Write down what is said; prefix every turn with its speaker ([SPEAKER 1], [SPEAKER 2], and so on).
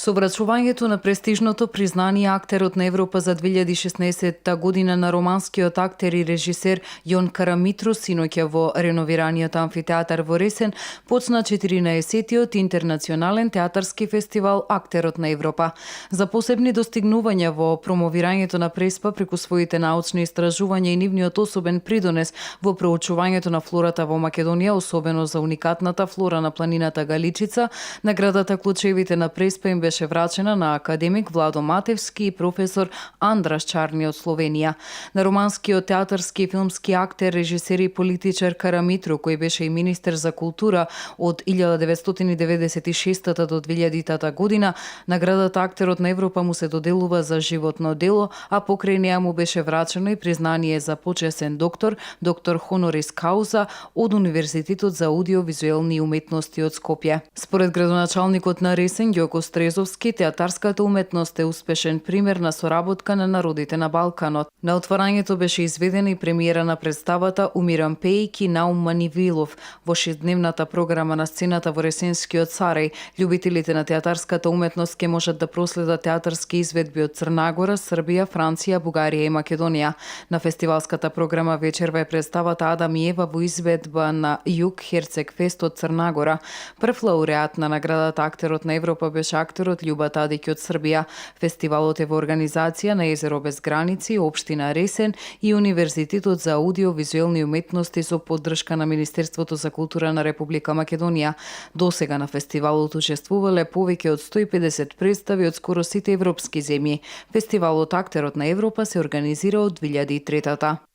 [SPEAKER 1] Со врачувањето на престижното признание актерот на Европа за 2016 година на романскиот актер и режисер Јон Карамитрос синоќа во реновираниот амфитеатар во Ресен почна 14-тиот интернационален театарски фестивал Актерот на Европа. За посебни достигнувања во промовирањето на Преспа преку своите научни истражувања и нивниот особен придонес во проучувањето на флората во Македонија, особено за уникатната флора на планината Галичица, наградата Клучевите на Преспа им беше врачена на академик Владо Матевски и професор Андраш Чарни од Словенија. На романскиот театарски и филмски актер, режисер и политичар Карамитро, кој беше и министер за култура од 1996 до 2000 година, наградата Актерот на Европа му се доделува за животно дело, а покрај неа му беше врачено и признание за почесен доктор хонорис кауза од Универзитетот за аудиовизуелни уметности од Скопје. Според градоначалникот на Ресен Ѓоко Стрезовски, театарската уметност е успешен пример на соработка на народите на Балканот. На отворањето беше изведена и премиера на представата Умирам пејки Наум Манивилов во 6-дневната програма на сцената во Ресенскиот Сарај. Љубителите на театарската уметност ке можат да проследат театарски изведби од Црнагора, Србија, Франција, Бугарија и Македонија. На фестивалската програма вечерва е представата Адам и Ева во изведба на Југ Херцег Фест од Црнагора. Прв лауреат на наградата Актерот на Европа беше актерот Љуба Тадиќ од Србија. Фестивалот е во организација на Езеро без граници, општина Ресен и Универзитетот за аудиовизуелни уметности со поддршка на Министерството за култура на Република Македонија. Досега на фестивалот учествувале повеќе од 150 представи од скоро сите европски земји. Фестивалот Актерот на Европа се организира од 2003.